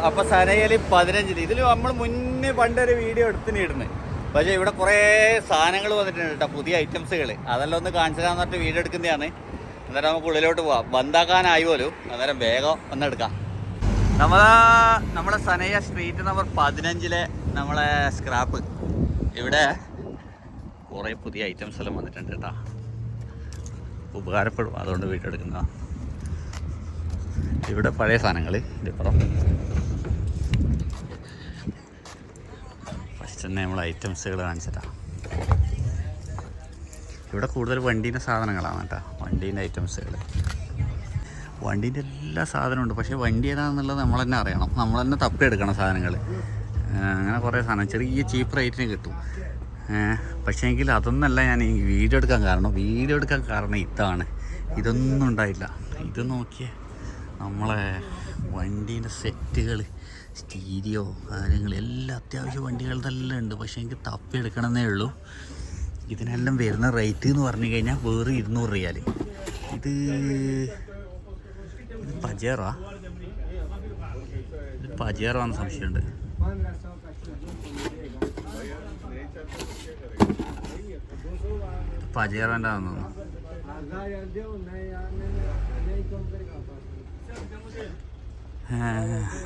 അപ്പോൾ സനയിൽ 15 ഇതിൽ നമ്മൾ മുന്നേ പണ്ടൊരു വീഡിയോ എടുത്തിടുന്നത്. പക്ഷേ ഇവിടെ കുറേ സാധനങ്ങൾ വന്നിട്ടുണ്ട് കേട്ടോ, പുതിയ ഐറ്റംസുകൾ. അതെല്ലാം ഒന്ന് കാണിച്ചു തരാൻ പറഞ്ഞിട്ട് വീഡിയോ എടുക്കുന്നതാണ്. അന്നേരം നമുക്ക് ഉള്ളിലോട്ട് പോവാം. ബന്ധാക്കാനായി പോലും, അന്നേരം വേഗം ഒന്നെടുക്കാം. നമ്മുടെ സനയ സ്ട്രീറ്റ് നമ്പർ 15 നമ്മളെ സ്ക്രാപ്പ്. ഇവിടെ കുറേ പുതിയ ഐറ്റംസ് എല്ലാം വന്നിട്ടുണ്ട് കേട്ടോ, ഉപകാരപ്പെടും. അതുകൊണ്ട് വീഡിയോ എടുക്കുന്നതാണ്. ഇവിടെ പഴയ സാധനങ്ങൾ ഇതിപ്പുറം. ഫസ്റ്റ് തന്നെ നമ്മൾ ഐറ്റംസുകൾ കാണിച്ചിട്ടാണ്. ഇവിടെ കൂടുതൽ വണ്ടീൻ്റെ സാധനങ്ങളാണ് കേട്ടോ, വണ്ടീൻ്റെ ഐറ്റംസുകൾ. വണ്ടീൻ്റെ എല്ലാ സാധനവും ഉണ്ട്. പക്ഷേ വണ്ടി ഏതാണെന്നുള്ളത് നമ്മൾ തന്നെ അറിയണം, നമ്മൾ തന്നെ തപ്പിയെടുക്കണം സാധനങ്ങൾ. അങ്ങനെ കുറേ സാധനം ചെറിയ ചീപ്പ് റേറ്റിന് കിട്ടും. പക്ഷേ എങ്കിൽ അതൊന്നല്ല ഞാൻ ഈ വീഡിയോ എടുക്കാൻ കാരണം ഇതാണ്. ഇതൊന്നും ഉണ്ടായില്ല. ഇത് നോക്കിയേ, നമ്മളെ വണ്ടീൻ്റെ സെറ്റുകൾ, സ്റ്റീരിയോ കാര്യങ്ങൾ എല്ലാം അത്യാവശ്യം വണ്ടികളെല്ലാം ഉണ്ട്. പക്ഷേ എനിക്ക് തപ്പിയെടുക്കണമെന്നേ ഉള്ളൂ. ഇതിനെല്ലാം വരുന്ന റേറ്റ് എന്ന് പറഞ്ഞു കഴിഞ്ഞാൽ വേറെ 200 റിയാൽ. ഇത് പജേറാന്ന് സംശയമുണ്ട്. പജേറാൻ്റെ ആണെന്ന് തോന്നുന്നു.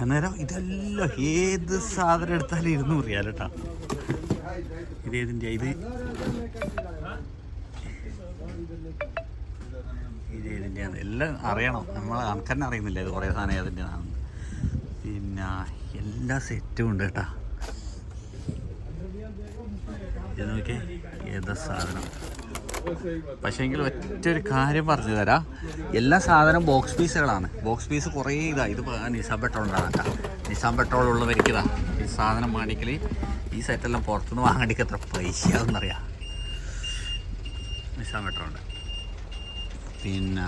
അന്നേരം ഇതെല്ലാം ഏത് സാധനം എടുത്താലും 200 റിയാൽ കേട്ടോ. ഇതേതിൻ്റെ ഇതേതിൻ്റെയാണ് എല്ലാം അറിയണം. നമ്മൾ ആൾക്കാരനെ അറിയുന്നില്ല ഇത് കുറേ സാധനം ഏതിൻ്റെതാണ്. പിന്നെ എല്ലാ സെറ്റും ഉണ്ട് കേട്ടോ. ഇത് നോക്കിയേ ഏതാ സാധനം. പക്ഷേ എങ്കിൽ ഒറ്റൊരു കാര്യം പറഞ്ഞു തരാം, എല്ലാ സാധനവും ബോക്സ് പീസുകളാണ്. ബോക്സ് പീസ് കുറേ ഇത് നിസാം പെട്രോളിൻ്റെതാണ് കേട്ടോ. നിസാം പെട്രോൾ ഉള്ളവർക്കിതാ ഈ സാധനം വാങ്ങിക്കൽ. ഈ സെറ്റെല്ലാം പുറത്തുനിന്ന് വാങ്ങേണ്ടിക്ക് എത്ര പൈസയാണെന്നറിയാം. നിസാം പെട്രോളിൻ്റെ. പിന്നെ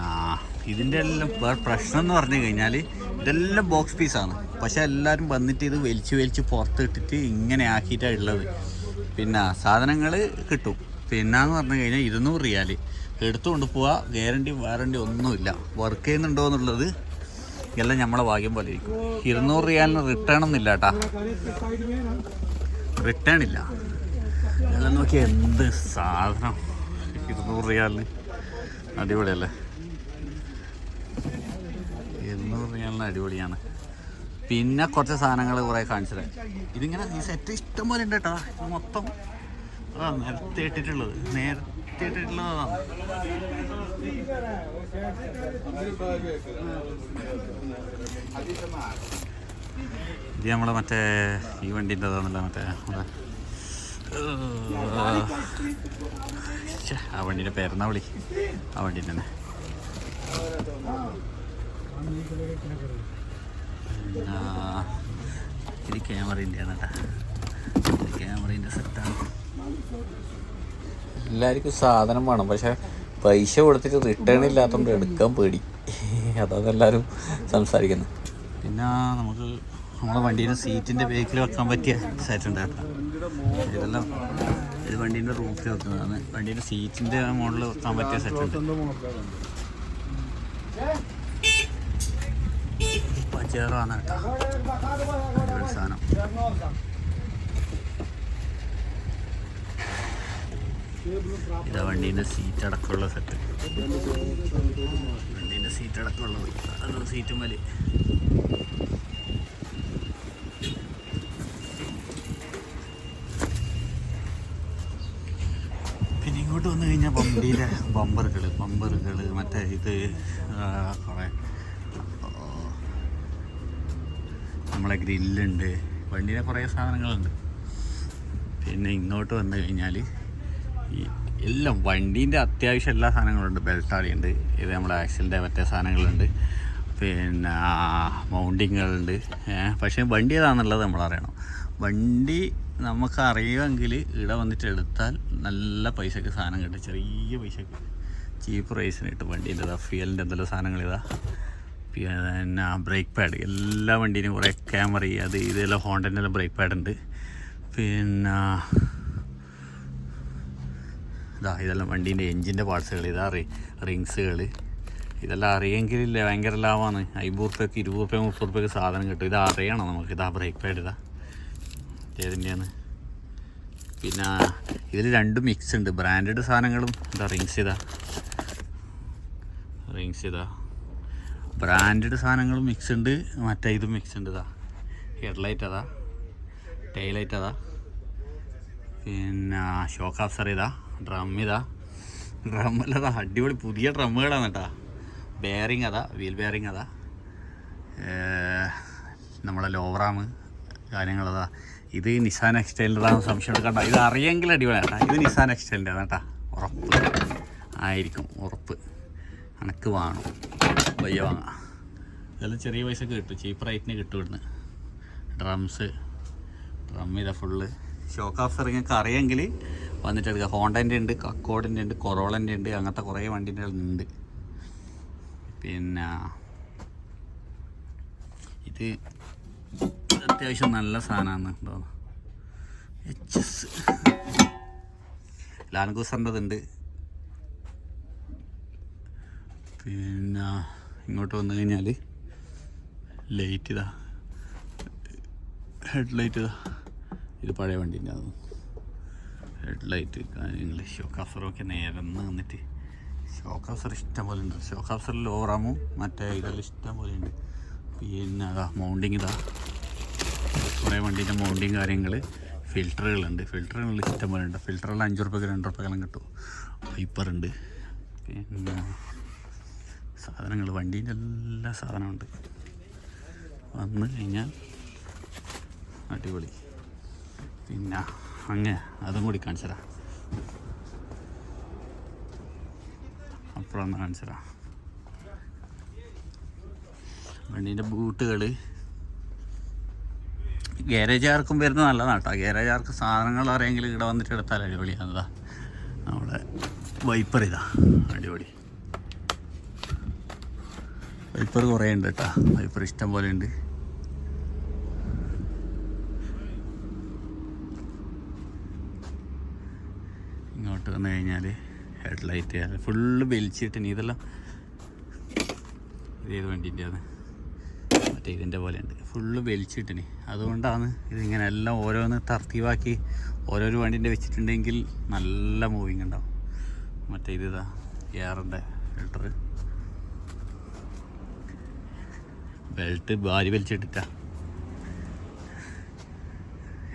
ഇതിൻ്റെ എല്ലാം പ്രശ്നം എന്ന് പറഞ്ഞു കഴിഞ്ഞാൽ ഇതെല്ലാം ബോക്സ് പീസാണ്. പക്ഷേ എല്ലാവരും വന്നിട്ട് ഇത് വലിച്ച് പുറത്തിട്ടിട്ട് ഇങ്ങനെ ആക്കിയിട്ടാണ് ഉള്ളത്. പിന്നെ സാധനങ്ങൾ കിട്ടും. പിന്നെന്ന് പറഞ്ഞു കഴിഞ്ഞാൽ 200 റിയാൽ എടുത്തുകൊണ്ട് പോവാ. ഗ്യാരണ്ടി വാറണ്ടി ഒന്നുമില്ല. വർക്ക് ചെയ്യുന്നുണ്ടോ എന്നുള്ളത് എല്ലാം നമ്മളെ ഭാഗ്യം പോലെ ഇരിക്കും. 200 റിയാലിന് റിട്ടേൺ ഒന്നുമില്ല കേട്ടാ, റിട്ടേൺ ഇല്ല. എല്ലാം നോക്കിയാൽ എന്ത് സാധനം. 200 റിയാലിന് അടിപൊളിയല്ലേ. 200 റിയാലിന് അടിപൊളിയാണ്. പിന്നെ കുറച്ച് സാധനങ്ങൾ കുറേ കാണിച്ചത്. ഇതിങ്ങനെ ഈ സെറ്റ് ഇഷ്ടം പോലെ ഉണ്ട് കേട്ടോ. ഇത് മൊത്തം നേരത്തെ ഇട്ടിട്ടുള്ളതാണ്. ഇത് നമ്മളെ മറ്റേ ഈ വണ്ടീൻ്റെതാണല്ലോ, മറ്റേ ആ വണ്ടീൻ്റെ പേരെന്നാ വിളി, ആ വണ്ടീൻ്റെ തന്നെ. ഇത് ക്യാമറേൻ്റെയാണ് കേട്ടോ. ക്യാമറേൻ്റെ സെറ്റാണ്. എല്ലാവർക്കും സാധനം വേണം, പക്ഷേ പൈസ കൊടുത്തിട്ട് റിട്ടേൺ ഇല്ലാത്തതുകൊണ്ട് എടുക്കാൻ പേടി. അതാണ് എല്ലാവരും സംസാരിക്കുന്നത്. പിന്നെ നമുക്ക് നമ്മളെ വണ്ടീൻ്റെ സീറ്റിൻ്റെ ബേക്കിൽ വെക്കാൻ പറ്റിയ സെറ്റ് ഉണ്ടാക്കാം. ഇതെല്ലാം ഇത് വണ്ടീൻ്റെ റൂഫിൽ വെക്കുന്നതാണ്. വണ്ടീൻ്റെ സീറ്റിൻ്റെ മുകളിൽ വെക്കാൻ പറ്റിയ സെറ്റ് ഉണ്ട്. പജേറാണ് കേട്ടോ സാധനം. ഇതാ വണ്ടീൻ്റെ സീറ്റ് അടക്കമുള്ള സെറ്റ്. വണ്ടീൻ്റെ സീറ്റ് അടക്കമുള്ളത് അത് സീറ്റും വലി. പിന്നെ ഇങ്ങോട്ട് വന്നു കഴിഞ്ഞാൽ വണ്ടിയിലെ ബമ്പറുകൾ മറ്റേ ഇത് കുറേ നമ്മളെ ഗ്രില്ലുണ്ട്. വണ്ടീലെ കുറേ സാധനങ്ങളുണ്ട്. പിന്നെ ഇങ്ങോട്ട് വന്നു കഴിഞ്ഞാൽ ഈ എല്ലാം വണ്ടീൻ്റെ അത്യാവശ്യം എല്ലാ സാധനങ്ങളുണ്ട്. ബെൽറ്റാളിയുണ്ട്. ഇത് നമ്മുടെ ആക്സിലിൻ്റെ മറ്റേ സാധനങ്ങളുണ്ട്. പിന്നെ മൗണ്ടിങ്ങുകളുണ്ട്. പക്ഷേ വണ്ടി ഏതാണെന്നുള്ളത് നമ്മളറിയണം. വണ്ടി നമുക്ക് അറിയുമെങ്കിൽ ഇവിടെ വന്നിട്ട് എടുത്താൽ നല്ല പൈസക്ക് സാധനം കിട്ടും. ചെറിയ പൈസക്ക് ചീപ്പ് പ്രൈസിന് കിട്ടും. വണ്ടീൻ്റെ ഫ്യൂവലിൻ്റെ എന്തെല്ലാം സാധനങ്ങൾ ഇതാ. പിന്നെ ബ്രേക്ക് പാഡ് എല്ലാ വണ്ടീനും കുറേ ക്യാമറ അത് ഇതെല്ലാം ഹോണ്ടൻ്റെ എല്ലാം ബ്രേക്ക് പാഡ് ഉണ്ട്. പിന്നെ ഇതെല്ലാം വണ്ടീൻ്റെ എൻജിൻ്റെ പാർട്സുകൾ. ഇതാ റിങ്സുകൾ. ഇതെല്ലാം അറിയെങ്കിലില്ലേ ഭയങ്കര ലാഭമാണ്. 50 റുപ്യക്ക് 20 റുപ്യ 30 റുപ്യക്ക് സാധനം കിട്ടും. ഇത് അറിയണം നമുക്ക്. ഇതാ ബ്രേക്ക് പാഡ് ഇതാ ഏതിൻ്റെയാണ്. പിന്നെ ഇതിൽ രണ്ടും മിക്സ് ഉണ്ട്. ബ്രാൻഡഡ് സാധനങ്ങളും ഇതാ റിങ്സ് ഇതാ ബ്രാൻഡഡ് സാധനങ്ങളും മിക്സ് ഉണ്ട്, മറ്റേ ഇതും മിക്സ് ഉണ്ട്. ഇതാ ഹെഡ്ലൈറ്റ് അതാ, ടൈലൈറ്റ് അതാ, പിന്നെ ഷോക്ക് അബ്സർ ഇതാ, ഡ്രമ്മല്ലതാ അടിപൊളി പുതിയ ഡ്രമ്മുകളാണ് കേട്ടോ. ബെയറിങ് അതാ, വീൽ ബെയറിങ് അതാ, നമ്മളെ ലോവറാം കാര്യങ്ങളതാ. ഇത് നിസാൻ എക്സ്റ്റൈലിൻ്റെതാണ്, സംശയം എടുക്കണ്ട. ഇത് അറിയെങ്കിൽ അടിപൊളിയാണ് കേട്ടോ. ഇത് നിസാൻ എക്സ്റ്റൈലിൻ്റെ കേട്ടോ, ഉറപ്പ് ആയിരിക്കും, ഉറപ്പ്. കണക്ക് വേണം വയ്യ വാങ്ങാം. ഇതെല്ലാം ചെറിയ പൈസക്ക് കിട്ടും, ചീപ്പ് റേറ്റിന് കിട്ടും ഇവിടുന്ന്. ഡ്രം ഇതാ ഫുള്ള്. ഷോക്ക് ഓഫർ നിങ്ങൾക്ക് അറിയെങ്കിൽ വന്നിട്ട് എടുക്കുക. ഹോണ്ടൻ്റെ ഉണ്ട്, അക്കോർഡിൻ്റെ ഉണ്ട്, കൊറോളൻ്റെ ഉണ്ട്, അങ്ങനത്തെ കുറേ വണ്ടീൻ്റെ ഉണ്ട്. പിന്നെ ഇത് അത്യാവശ്യം നല്ല സാധനമാണ് തോന്നുന്നു. HS ലാൻഗൂസറിൻ്റെതുണ്ട്. പിന്നെ ഇങ്ങോട്ട് വന്നു കഴിഞ്ഞാൽ ലൈറ്റ് ഇതാ, ഹെഡ്ലൈറ്റ് ഇതാ. ഇത് പഴയ വണ്ടീൻ്റെ അത് ഹെഡ്ലൈറ്റ് കാര്യങ്ങൾ. ഷോക്ക് അബ്സറൊക്കെ നേരന്ന് വന്നിട്ട് ഷോക്ക് അബ്സർ ഇഷ്ടം പോലെ ഉണ്ട്. ഷോക്ക് അബ്സറിൽ ലോവറാമും മറ്റേ ഇതെല്ലാം ഇഷ്ടം പോലെ ഉണ്ട്. പിന്നെ അതാ മൗണ്ടിങ് ഇതാ, കുറേ വണ്ടീൻ്റെ മൗണ്ടിങ് കാര്യങ്ങൾ. ഫിൽറ്ററുകളുണ്ട്, ഫിൽറ്ററുകൾ ഇഷ്ടം പോലെ ഉണ്ട്. ഫിൽറ്ററുകൾ 5 റുപ്യക്ക് 2 റുപ്യക്കെല്ലാം കിട്ടും. വൈപ്പറുണ്ട്. പിന്നെ സാധനങ്ങൾ വണ്ടീൻ്റെ എല്ലാ സാധനമുണ്ട്. വന്നു കഴിഞ്ഞാൽ അടിപൊളി. പിന്നെ അങ്ങനെ അതും കൂടി കാണിച്ചതാ, അപ്പുറം കാണിച്ചതാ. വണ്ടീൻ്റെ ബൂട്ടുകൾ ഗാരേജുകാർക്കും വരുന്നത് നല്ലതാണ് കേട്ടോ. ഗാരേജുകാർക്ക് സാധനങ്ങൾ അറിയെങ്കിൽ ഇവിടെ വന്നിട്ട് എടുത്താൽ അടിപൊളിയാണതാ. നമ്മുടെ വൈപ്പർ ഇതാ അടിപൊളി. വൈപ്പർ കുറേ ഉണ്ട് കേട്ടോ, വൈപ്പർ ഇഷ്ടം പോലെ ഉണ്ട്. ഇങ്ങോട്ട് വന്നു കഴിഞ്ഞാൽ ഹെഡ്ലൈറ്റ് ഫുള്ള് വലിച്ചിട്ടിന്. ഇതെല്ലാം ഇതേത് വണ്ടീൻ്റെ ആണ്, മറ്റേ ഇതിൻ്റെ പോലെയുണ്ട്, ഫുള്ള് വലിച്ചിട്ടിന്. അതുകൊണ്ടാണ് ഇതിങ്ങനെ എല്ലാം ഓരോന്ന് തർത്തീവാക്കി ഓരോരോ വണ്ടീൻ്റെ വെച്ചിട്ടുണ്ടെങ്കിൽ നല്ല മൂവിങ് ഉണ്ടാവും. മറ്റേ ഇതാ എയറിൻ്റെ ഫിൽട്ടർ, ബെൽറ്റ് ഭാരി വലിച്ചിട്ടിട്ടാ.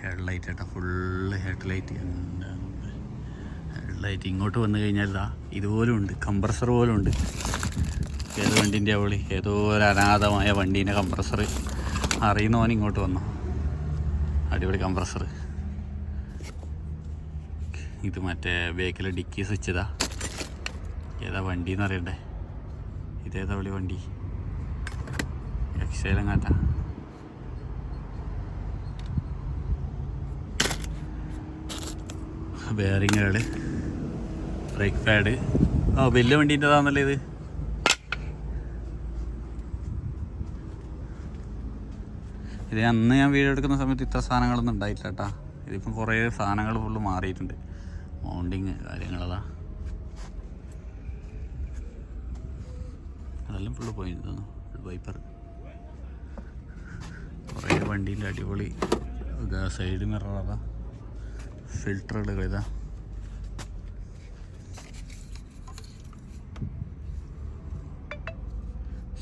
ഹെഡ്ലൈറ്റ് കേട്ടോ, ഫുള്ള് ഹെഡ്ലൈറ്റ്. ഹെഡ്ലൈറ്റ് ഇങ്ങോട്ട് വന്നു കഴിഞ്ഞാൽ ഇതാ ഇതുപോലും ഉണ്ട്, കംപ്രസർ പോലും ഉണ്ട്. ഏത് വണ്ടീൻ്റെ അവളി, ഏതോ ഒരു അനാഥമായ വണ്ടീൻ്റെ കംപ്രസർ അറിയുന്നവൻ ഇങ്ങോട്ട് വന്നു. അടിപൊളി കംപ്രസർ. ഇത് മറ്റേ ബേക്കിലെ ഡിക്കി സ്വിച്ച് ഇതാ. ഏതാ വണ്ടി എന്ന് അറിയണ്ടേ, ഇതേതാ വിളി വണ്ടി, എക്സൈലങ്ങാറ്റ. ബെയറിങ്ങുകൾ, ബ്രേക്ക് പാഡ്. വലിയ വണ്ടീൻ്റെതാണല്ലേ ഇത്. ഇത് അന്ന് ഞാൻ വീഡിയോ എടുക്കുന്ന സമയത്ത് ഇത്ര സാധനങ്ങളൊന്നും ഉണ്ടായിട്ടില്ല കേട്ടോ. ഇതിപ്പം കുറേ സാധനങ്ങൾ ഫുള്ള് മാറിയിട്ടുണ്ട്. മൗണ്ടിങ് കാര്യങ്ങളതാ, അതെല്ലാം ഫുള്ള് പോയിന്റ് തോന്നുന്നു. Full wiper. കുറേ വണ്ടിയിൽ അടിപൊളി സൈഡ് മിറർ അതാ, ഫിൽറ്ററുകൾ ഇതാ.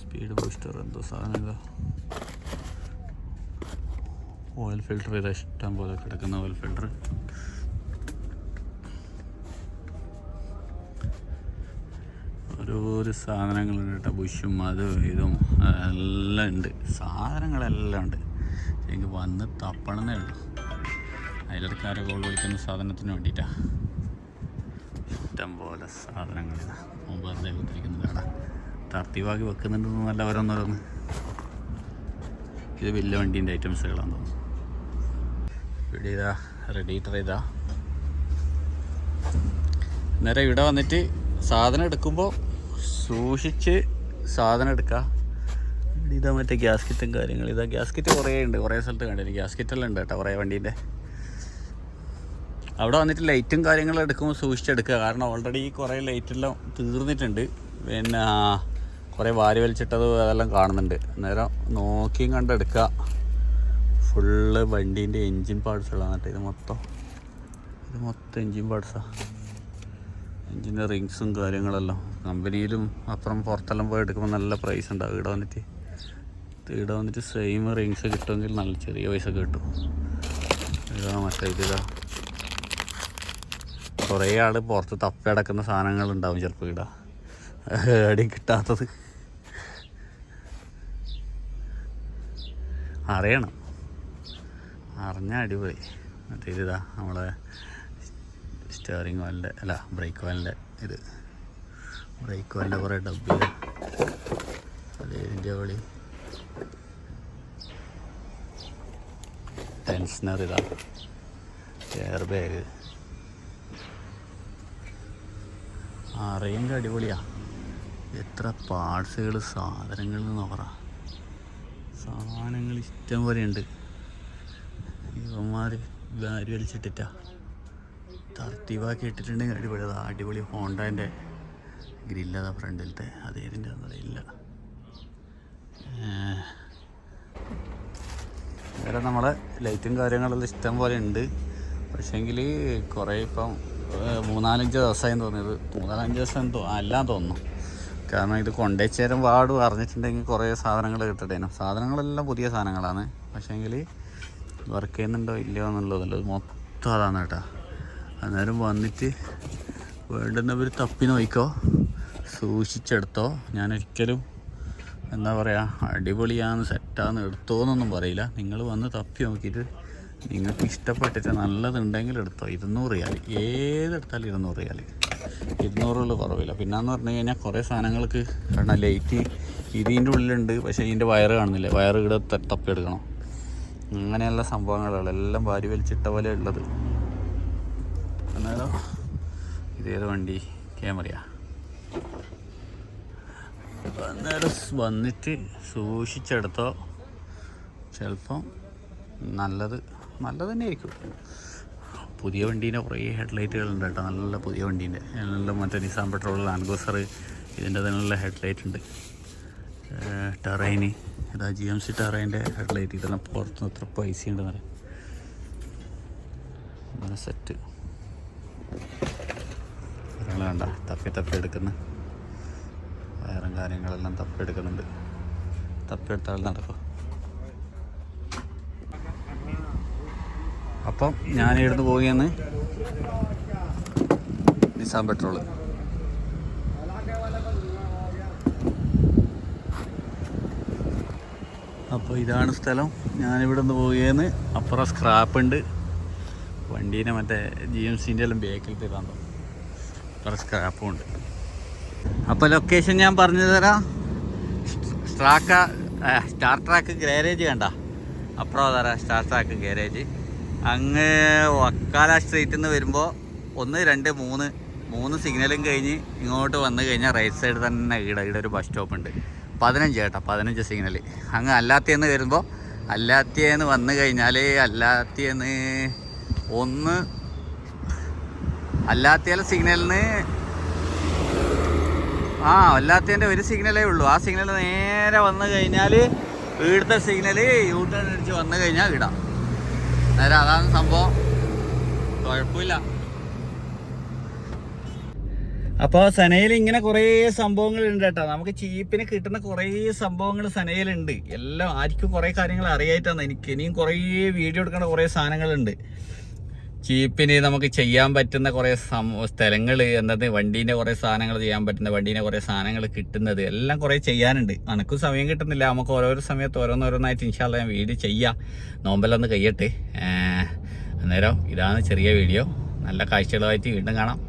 സ്പീഡ് ബൂസ്റ്റർ എന്തോ സാധനം ഇതാ. ഓയിൽ ഫിൽറ്റർ ഇതാ, ഇഷ്ടം പോലെ കിടക്കുന്ന ഓയിൽ ഫിൽറ്റർ. ഓരോരോ സാധനങ്ങളുണ്ട് കേട്ടോ. ബുഷും അതും ഇതും എല്ലാം ഉണ്ട്, സാധനങ്ങളെല്ലാം ഉണ്ട്. എനിക്ക് വന്ന് തപ്പണമെന്നേ ഉള്ളൂ. അതിലിടക്കാരെ കോൾ വിളിക്കുന്ന സാധനത്തിന് വേണ്ടിയിട്ടാണ്. ഇഷ്ടം പോലെ സാധനങ്ങളിതാ വെറുതെ കുത്തിരിക്കുന്നത് അവിടെ തർത്തിവാക്കി വെക്കുന്നുണ്ടെന്നല്ല ഓരോന്നോരോന്ന്. ഇത് വലിയ വണ്ടീൻ്റെ ഐറ്റംസുകളാണ് തോന്നുന്നു. ഇവിടെ ഇതാ റേഡിയേറ്റർ ഇതാ. നേരെ ഇവിടെ വന്നിട്ട് സാധനം എടുക്കുമ്പോൾ സൂക്ഷിച്ച് സാധനം എടുക്കുക. ഇതാ മറ്റേ ഗ്യാസ്കിറ്റും കാര്യങ്ങൾ. ഇതാ ഗ്യാസ്കിറ്റ് കുറേ ഉണ്ട്, കുറേ സ്ഥലത്ത് കണ്ടില്ല. ഗ്യാസ്കിറ്റെല്ലാം ഉണ്ട് കേട്ടോ കുറേ വണ്ടീൻ്റെ. അവിടെ വന്നിട്ട് ലൈറ്റും കാര്യങ്ങളും എടുക്കുമ്പോൾ സൂക്ഷിച്ചെടുക്കുക. കാരണം ഓൾറെഡി കുറേ ലൈറ്റെല്ലാം തീർന്നിട്ടുണ്ട്. പിന്നെ കുറേ വാരി വലിച്ചിട്ടത് അതെല്ലാം കാണുന്നുണ്ട്. അന്നേരം നോക്കിയും കണ്ടെടുക്കുക. ഫുള്ള് വണ്ടീൻ്റെ എൻജിൻ പാർട്സുകളാണ് കേട്ടോ. ഇത് മൊത്തം എൻജിൻ പാർട്സാണ്. എൻജിൻ്റെ റിങ്സും കാര്യങ്ങളെല്ലാം കമ്പനിയിലും അപ്പുറം പുറത്തെല്ലാം പോയി എടുക്കുമ്പോൾ നല്ല പ്രൈസ് ഉണ്ടാവും. ഇവിടെ വന്നിട്ട് സെയിം റിങ്സ് കിട്ടുമെങ്കിൽ നല്ല ചെറിയ പൈസ കിട്ടും. മറ്റേ ഇതാ കുറേ ആൾ പുറത്ത് തപ്പിടക്കുന്ന സാധനങ്ങളുണ്ടാവും ചിലപ്പോൾ ഇവിടെ എവിടെയും കിട്ടാത്തത്. അറിയണം, അറിഞ്ഞാൽ അടിപൊളി. മറ്റേ ഇതാ നമ്മളെ സ്റ്റിയറിംഗ് ഓയിലിൻ്റെ ബ്രേക്ക് ഓയിലിൻ്റെ ബ്രേക്ക് ഓയിലിൻ്റെ കുറേ ഡബ്ബിൽ അതേതിൻ്റെ വിളി ടെൻഷനർ ഇതാ എയർ ബാഗ് അറിയെങ്കിൽ അടിപൊളിയാണ്. എത്ര പാർട്സുകൾ സാധനങ്ങൾ എന്ന് പറയാം. സാധനങ്ങൾ ഇഷ്ടം പോലെ ഉണ്ട്. ഇവന്മാർ വാരി വലിച്ചിട്ടിട്ടാ തർത്തീവാക്കി ഇട്ടിട്ടുണ്ടെങ്കിൽ അടിപൊളി ഹോണ്ടേൻ്റെ ഗ്രില്ലതാ ഫ്രണ്ടിലത്തെ അതേതിൻ്റെ അറിയില്ല. വേറെ നമ്മളെ ലൈറ്റും കാര്യങ്ങളെല്ലാം ഇഷ്ടം പോലെ ഉണ്ട്. പക്ഷേങ്കിൽ കുറേ ഇപ്പം 3-4 ദിവസമായി തോന്നിയത്. 3-5 ദിവസം എല്ലാം തോന്നുന്നു. കാരണം ഇത് കൊണ്ടുവച്ചേരം പാട് അറിഞ്ഞിട്ടുണ്ടെങ്കിൽ കുറേ സാധനങ്ങൾ കിട്ടട്ടേനും. സാധനങ്ങളെല്ലാം പുതിയ സാധനങ്ങളാണ്. പക്ഷേങ്കിൽ വർക്ക് ചെയ്യുന്നുണ്ടോ ഇല്ലയോ എന്നുള്ളതല്ല, മൊത്തം അതാണ് കേട്ടോ. അന്നേരം വന്നിട്ട് വേണ്ടുന്നവർ തപ്പി നോക്കിക്കോ, സൂക്ഷിച്ചെടുത്തോ. ഞാനൊരിക്കലും എന്താ പറയുക അടിപൊളിയാന്ന് സെറ്റാന്ന് എടുത്തോന്നൊന്നും പറയില്ല. നിങ്ങൾ വന്ന് തപ്പി നോക്കിയിട്ട് നിങ്ങൾക്ക് ഇഷ്ടപ്പെട്ടിട്ട് നല്ലതുണ്ടെങ്കിൽ എടുത്തോ. 200 റിയാൽ, ഏതെടുത്താലും 200 റിയാൽ, 200 കുറവില്ല. പിന്നെയെന്ന് പറഞ്ഞു കഴിഞ്ഞാൽ കുറേ സാധനങ്ങൾക്ക് കാരണം ലൈറ്റ് ഇതിൻ്റെ ഉള്ളിലുണ്ട്, പക്ഷേ ഇതിൻ്റെ വയറ് കാണുന്നില്ല. വയറ് ഇവിടെ തപ്പിയെടുക്കണം. അങ്ങനെയുള്ള സംഭവങ്ങളാണ് എല്ലാം വാരി വലിച്ചിട്ട പോലെ ഉള്ളത്. എന്നാലോ ഇതേത് വണ്ടി ക്യാമറയാ. അന്നേരം വന്നിട്ട് സൂക്ഷിച്ചെടുത്തോ. ചിലപ്പം നല്ലത് തന്നെ ആയിരിക്കും. പുതിയ വണ്ടീൻ്റെ കുറേ ഹെഡ്ലൈറ്റുകളുണ്ട് കേട്ടോ. നല്ല പുതിയ വണ്ടീൻ്റെ നല്ല മറ്റേ നിസാൻ പെട്രോൾ ലാൻഡ്ക്രൂസർ ഇതിൻ്റെ നല്ല ഹെഡ്ലൈറ്റ് ഉണ്ട്. ടെറൈന് ഇതാ GMC ടെറൈൻ്റെ ഹെഡ്ലൈറ്റ്. ഇതെല്ലാം പുറത്ത് എത്ര പൈസ ഉണ്ടെന്ന് പറയാം. അങ്ങനെ സെറ്റ് വേണ്ട തപ്പി എടുക്കുന്ന വയറും കാര്യങ്ങളെല്ലാം തപ്പിയെടുക്കുന്നുണ്ട്. തപ്പിയെടുത്താൽ നടക്കും. അപ്പം ഞാനിവിടുന്ന് പോവുകയെന്ന് നിസാൻ പെട്രോള്. അപ്പോൾ ഇതാണ് സ്ഥലം. ഞാനിവിടെ നിന്ന് പോവുകയെന്ന്. അപ്പുറം സ്ക്രാപ്പ് ഉണ്ട്. വണ്ടീനെ മറ്റേ GMCൻ്റെ എല്ലാം ബേക്കിൽ തരാൻ അപ്പുറം സ്ക്രാപ്പും ഉണ്ട്. അപ്പോൾ ലൊക്കേഷൻ ഞാൻ പറഞ്ഞു തരാം. സ്റ്റാർ ട്രാക്ക് ഗാരേജ് കണ്ട അപ്പുറം തരാം. സ്റ്റാർ ട്രാക്ക് ഗാരേജ് അങ്ങ് വക്കാല സ്ട്രീറ്റിൽ നിന്ന് വരുമ്പോൾ 1, 2, 3 സിഗ്നലും കഴിഞ്ഞ് ഇങ്ങോട്ട് വന്നു കഴിഞ്ഞാൽ റൈറ്റ് സൈഡ് തന്നെ ഇവിടെ ഒരു ബസ് സ്റ്റോപ്പ് ഉണ്ട്. 15 കേട്ടോ, 15 സിഗ്നൽ. അങ്ങ് അല്ലാത്തിയെന്ന് വരുമ്പോൾ അല്ലാത്തിയെന്ന് വന്നു കഴിഞ്ഞാൽ അല്ലാത്തിയെന്ന് അല്ലാത്തിയ സിഗ്നലിന് അല്ലാത്തതിൻ്റെ ഒരു സിഗ്നലേ ഉള്ളൂ. ആ സിഗ്നൽ നേരെ വന്നു കഴിഞ്ഞാൽ ഇവിടുത്തെ സിഗ്നൽ യൂ ടേൺ അടിച്ച് വന്നു കഴിഞ്ഞാൽ ഇടാം. നേരെ അതാണ് സംഭവം. കുഴപ്പമില്ല. അപ്പോൾ സനയിൽ ഇങ്ങനെ കുറേ സംഭവങ്ങളുണ്ട് കേട്ടോ. നമുക്ക് ചീപ്പിന് കിട്ടുന്ന കുറേ സംഭവങ്ങൾ സനയിലുണ്ട്. എല്ലാം ആർക്കും കുറേ കാര്യങ്ങൾ അറിയായിട്ടാണ്. ഇനിയും കുറേ വീഡിയോ എടുക്കേണ്ട കുറേ സാധനങ്ങളുണ്ട്. ചീപ്പിന് നമുക്ക് ചെയ്യാൻ പറ്റുന്ന കുറേ സ്ഥലങ്ങൾ എന്നത് വണ്ടീൻ്റെ കുറേ സാധനങ്ങൾ ചെയ്യാൻ പറ്റുന്ന വണ്ടീൻ്റെ കുറേ സാധനങ്ങൾ കിട്ടുന്നത് എല്ലാം കുറേ ചെയ്യാനുണ്ട്. അനക്കും സമയം കിട്ടുന്നില്ല. നമുക്ക് ഓരോരോ സമയത്ത് ഓരോന്നായിട്ട് ഇൻഷാ അല്ലാഹ് ഞാൻ വീഡിയോ ചെയ്യാം. നോമ്പെല്ലാം ഒന്ന് കഴിയട്ടെ. അന്നേരം ഇതാണ് ചെറിയ വീഡിയോ. നല്ല കാഴ്ചകളുമായിട്ട് വീണ്ടും കാണാം.